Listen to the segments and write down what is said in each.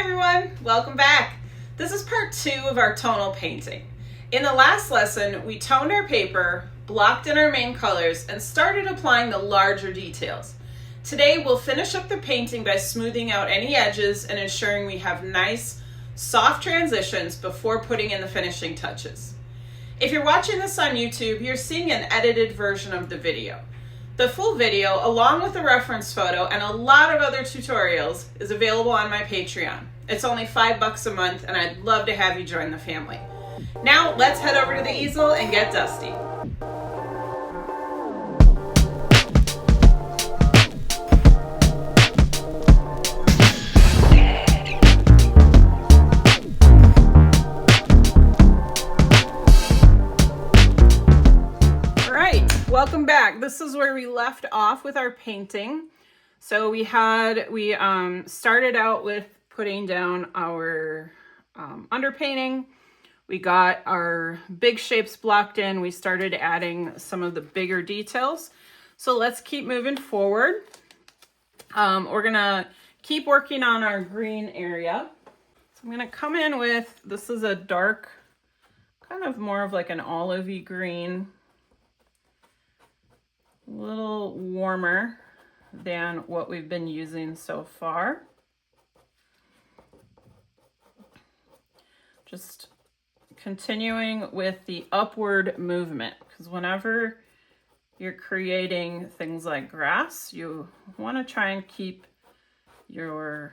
everyone, welcome back. This is part 2 of our tonal painting. In the last lesson, we toned our paper, blocked in our main colors, and started applying the larger details. Today, we'll finish up the painting by smoothing out any edges and ensuring we have nice, soft transitions before putting in the finishing touches. If you're watching this on YouTube, you're seeing an edited version of the video. The full video, along with a reference photo and a lot of other tutorials, is available on my Patreon. It's only $5 a month, and I'd love to have you join the family. Now, let's head over to the easel and get dusty. Welcome back. This is where we left off with our painting. So we started out with putting down our underpainting. We got our big shapes blocked in. We started adding some of the bigger details. So let's keep moving forward. We're gonna keep working on our green area. So I'm gonna come in with, this is a dark, kind of more of like an olivey green. A little warmer than what we've been using so far. Just continuing with the upward movement, because whenever you're creating things like grass, you want to try and keep your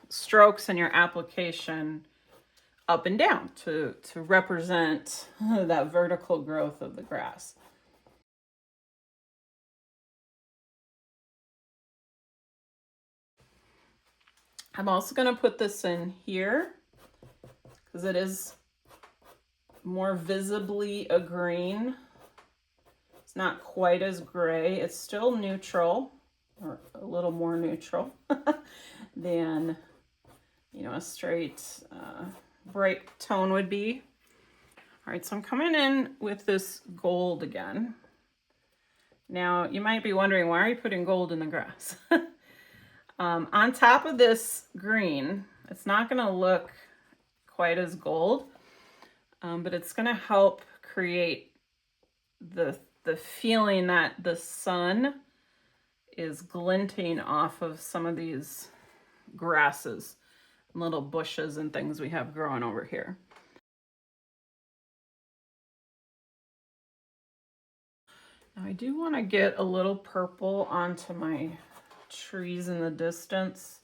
strokes and your application up and down to represent that vertical growth of the grass. I'm also going to put this in here because it is more visibly a green. It's not quite as gray. It's still neutral, or a little more neutral than, a straight bright tone would be. All right, so I'm coming in with this gold again. Now, you might be wondering, why are you putting gold in the grass? On top of this green, it's not going to look quite as gold, but it's going to help create the feeling that the sun is glinting off of some of these grasses, little bushes and things we have growing over here. Now I do want to get a little purple onto my trees in the distance.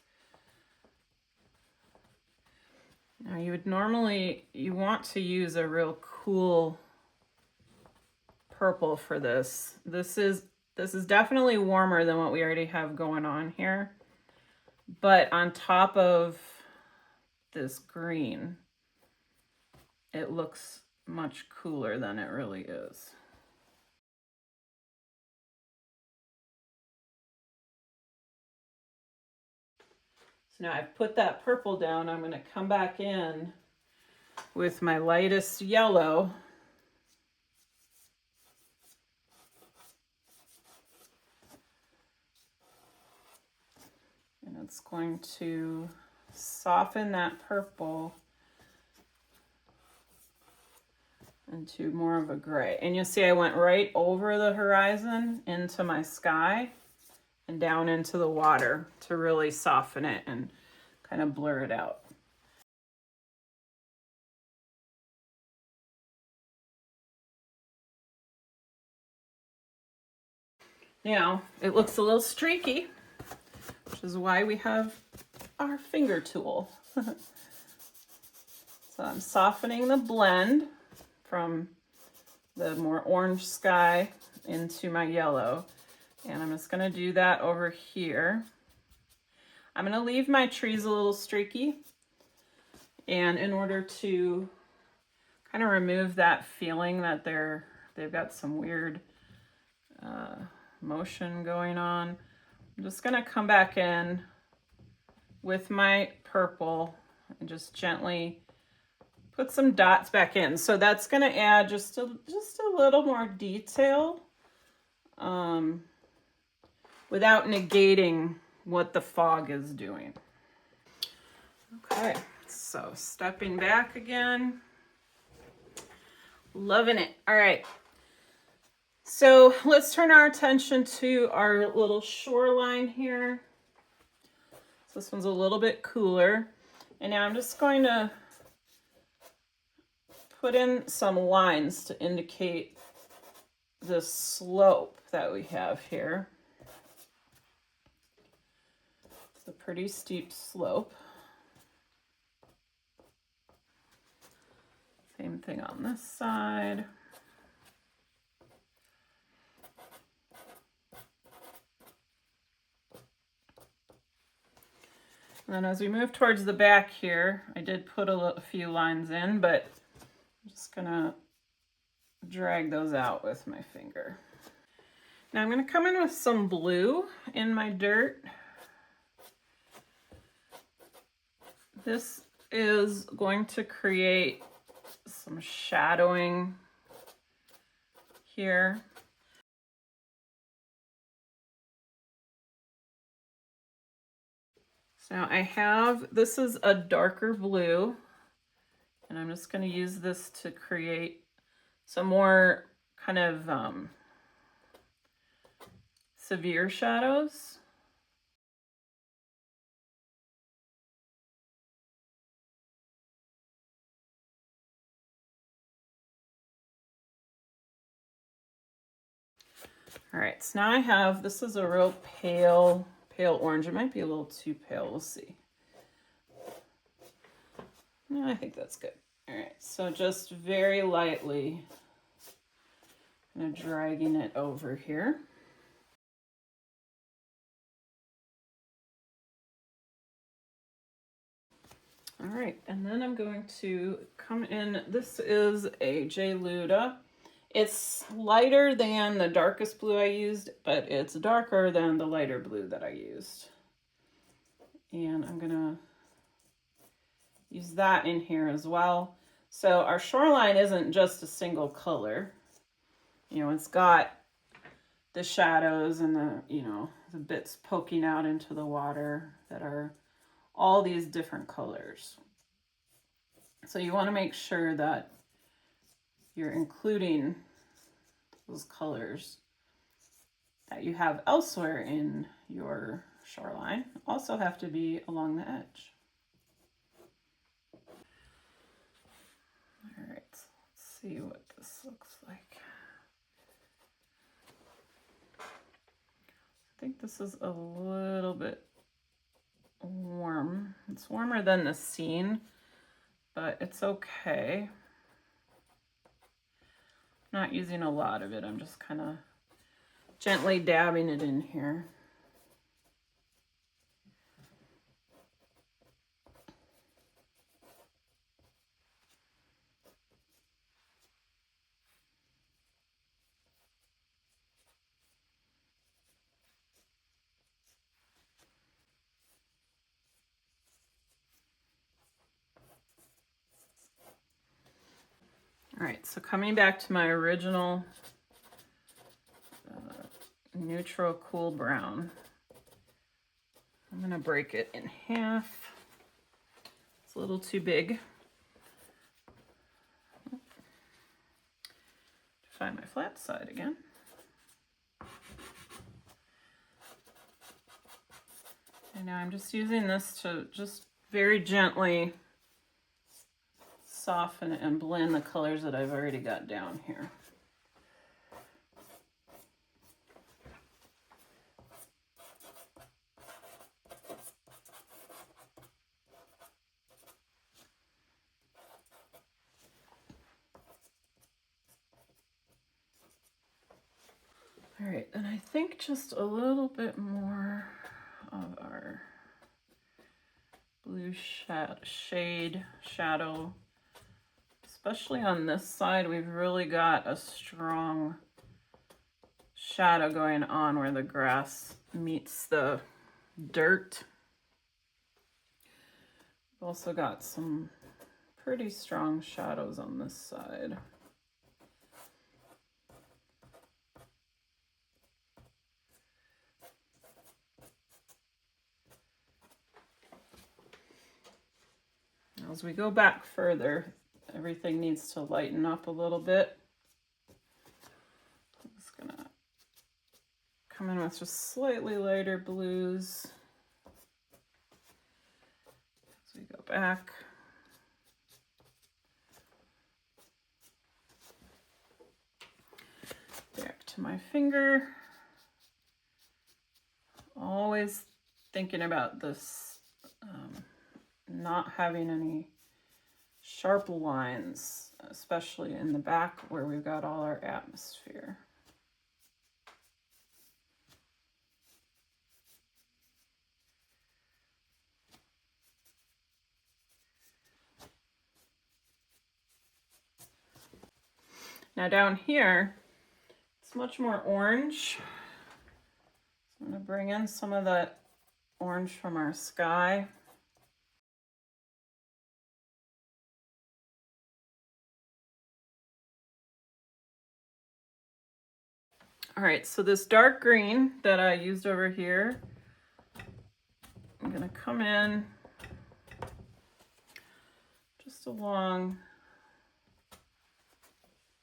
Now you want to use a real cool purple for this. This is definitely warmer than what we already have going on here, but on top of this green, it looks much cooler than it really is. So now I've put that purple down. I'm going to come back in with my lightest yellow. And it's going to soften that purple into more of a gray. And you'll see I went right over the horizon into my sky and down into the water to really soften it and kind of blur it out. Now, it looks a little streaky, which is why we have our finger tool. So I'm softening the blend from the more orange sky into my yellow. And I'm just going to do that over here. I'm going to leave my trees a little streaky. And in order to kind of remove that feeling that they've got some weird motion going on, I'm just going to come back in with my purple and just gently put some dots back in. So that's going to add just a little more detail. Without negating what the fog is doing. Okay, so stepping back again. Loving it. All right. So let's turn our attention to our little shoreline here. So this one's a little bit cooler. And now I'm just going to put in some lines to indicate the slope that we have here. It's a pretty steep slope. Same thing on this side. And then as we move towards the back here, I did put a few lines in, but I'm just gonna drag those out with my finger. Now I'm gonna come in with some blue in my dirt. This is going to create some shadowing here. So now I have, this is a darker blue, and I'm just going to use this to create some more kind of severe shadows. All right, so now I have, this is a real pale orange. It might be a little too pale, we'll see. No, I think that's good. All right, so just very lightly, kind of dragging it over here. All right, and then I'm going to come in, this is a J. Luda. It's lighter than the darkest blue I used, but it's darker than the lighter blue that I used. And I'm gonna use that in here as well. So our shoreline isn't just a single color. You know, it's got the shadows and the bits poking out into the water that are all these different colors. So you want to make sure that you're including those colors that you have elsewhere in your shoreline. Also have to be along the edge. All right, let's see what this looks like. I think this is a little bit warm. It's warmer than the scene, but it's okay. Not using a lot of it. I'm just kind of gently dabbing it in here. All right, so coming back to my original neutral cool brown, I'm gonna break it in half. It's a little too big. Find my flat side again. And now I'm just using this to just very gently soften and blend the colors that I've already got down here. All right, and I think just a little bit more of our blue shade shadow, especially on this side. We've really got a strong shadow going on where the grass meets the dirt. We've also got some pretty strong shadows on this side. as we go back further, everything needs to lighten up a little bit. I'm just gonna come in with just slightly lighter blues as we go back. Back to my finger. Always thinking about this, not having any sharp lines, especially in the back where we've got all our atmosphere. Now down here, it's much more orange. So I'm going to bring in some of that orange from our sky. All right, so this dark green that I used over here, I'm going to come in just along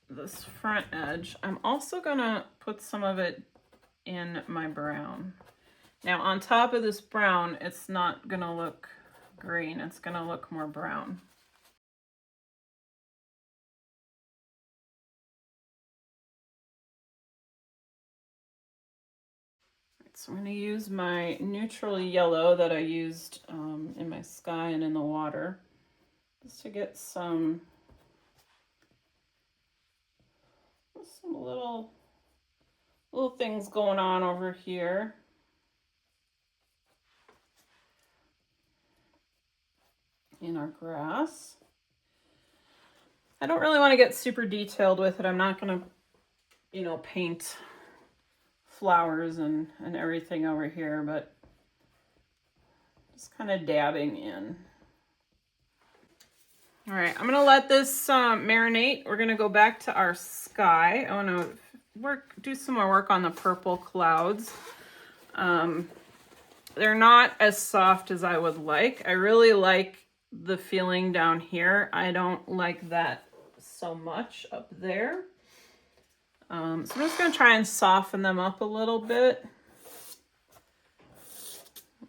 this front edge. I'm also going to put some of it in my brown. Now on top of this brown, it's not going to look green, it's going to look more brown. So I'm going to use my neutral yellow that I used in my sky and in the water, just to get some little things going on over here. In our grass. I don't really want to get super detailed with it. I'm not going to, you know, paint flowers and everything over here, but just kind of dabbing in. All right, I'm going to let this marinate. We're going to go back to our sky. I want to do some more work on the purple clouds. They're not as soft as I would like. I really like the feeling down here. I don't like that so much up there. So I'm just going to try and soften them up a little bit.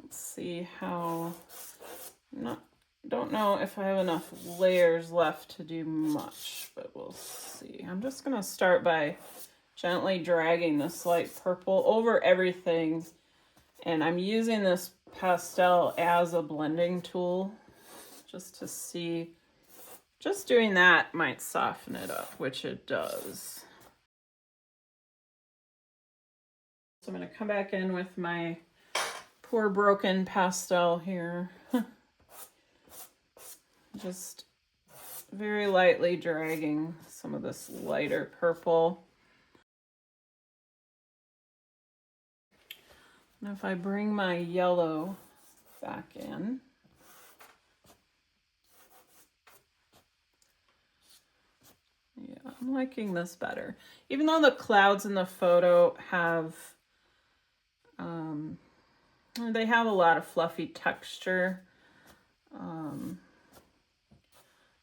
Let's see how... Don't know if I have enough layers left to do much, but we'll see. I'm just going to start by gently dragging this light purple over everything. And I'm using this pastel as a blending tool just to see. Just doing that might soften it up, which it does. So I'm going to come back in with my poor broken pastel here. Just very lightly dragging some of this lighter purple. And if I bring my yellow back in, yeah, I'm liking this better. Even though the clouds in the photo have, they have a lot of fluffy texture,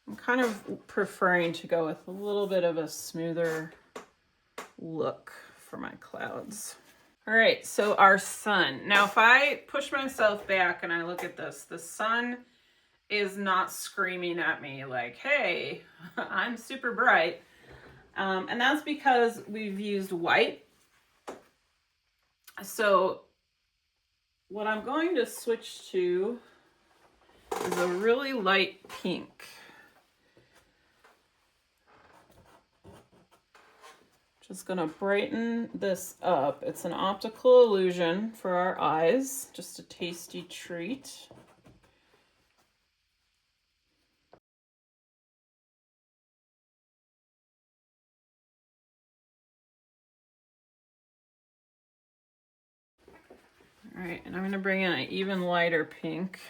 I'm kind of preferring to go with a little bit of a smoother look for my clouds. All right, so our sun. Now, if I push myself back and I look at this, the sun is not screaming at me like, hey, I'm super bright. And that's because we've used white. So what I'm going to switch to is a really light pink. Just gonna brighten this up. It's an optical illusion for our eyes, just a tasty treat. All right, and I'm gonna bring in an even lighter pink.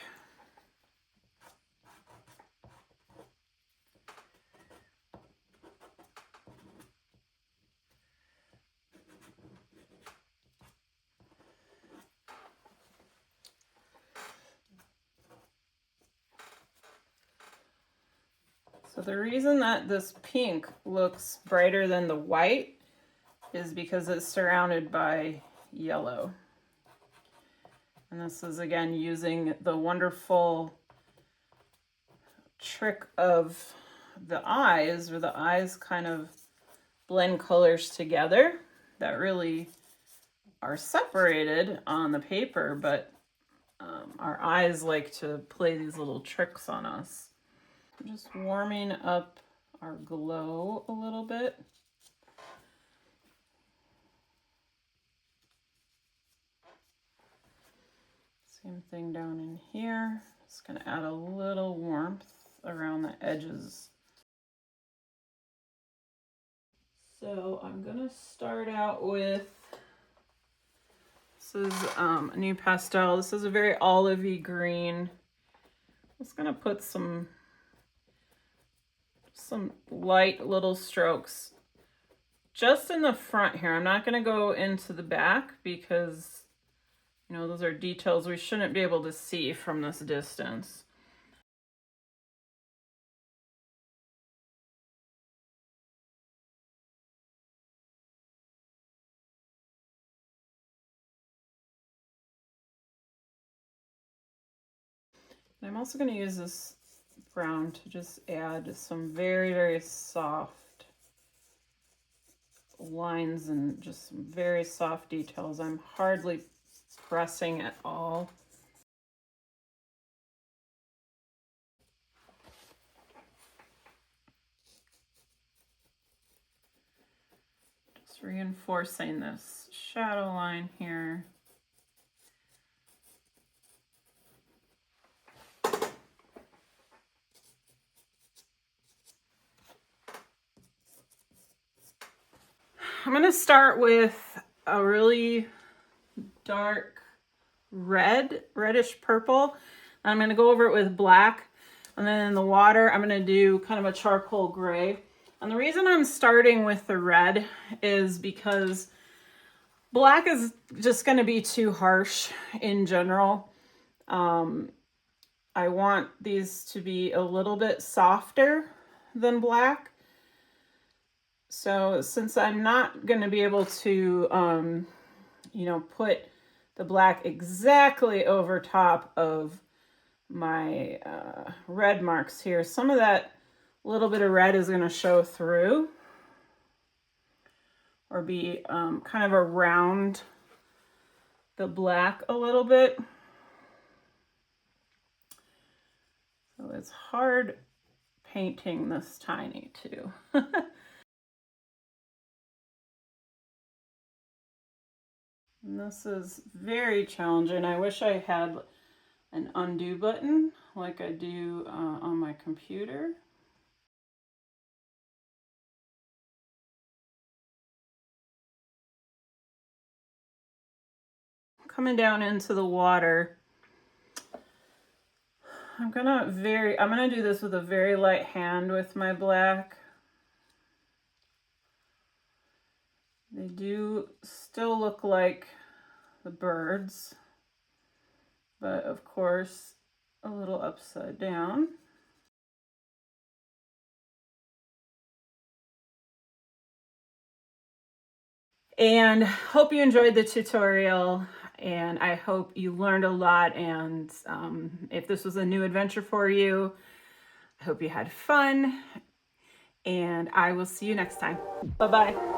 So the reason that this pink looks brighter than the white is because it's surrounded by yellow. And this is again using the wonderful trick of the eyes, where the eyes kind of blend colors together that really are separated on the paper, but our eyes like to play these little tricks on us. I'm just warming up our glow a little bit. Same thing down in here. Just gonna add a little warmth around the edges. So I'm gonna start out with, this is a new pastel. This is a very olivey green. I'm just gonna put some light little strokes just in the front here. I'm not gonna go into the back because, you know, those are details we shouldn't be able to see from this distance. And I'm also gonna use this brown to just add some very, very soft lines and just some very soft details. I'm hardly pressing at all. Just reinforcing this shadow line here. I'm going to start with a really dark red, reddish purple. I'm going to go over it with black. And then in the water, I'm going to do kind of a charcoal gray. And the reason I'm starting with the red is because black is just going to be too harsh in general. I want these to be a little bit softer than black. So since I'm not going to be able to, you know, put the black exactly over top of my red marks here, some of that little bit of red is going to show through or be kind of around the black a little bit. So it's hard painting this tiny too. And this is very challenging. I wish I had an undo button like I do on my computer. Coming down into the water, I'm gonna do this with a very light hand with my black. They do still look like the birds, but of course a little upside down. And hope you enjoyed the tutorial, and I hope you learned a lot, and if this was a new adventure for you, I hope you had fun, and I will see you next time. Bye-bye.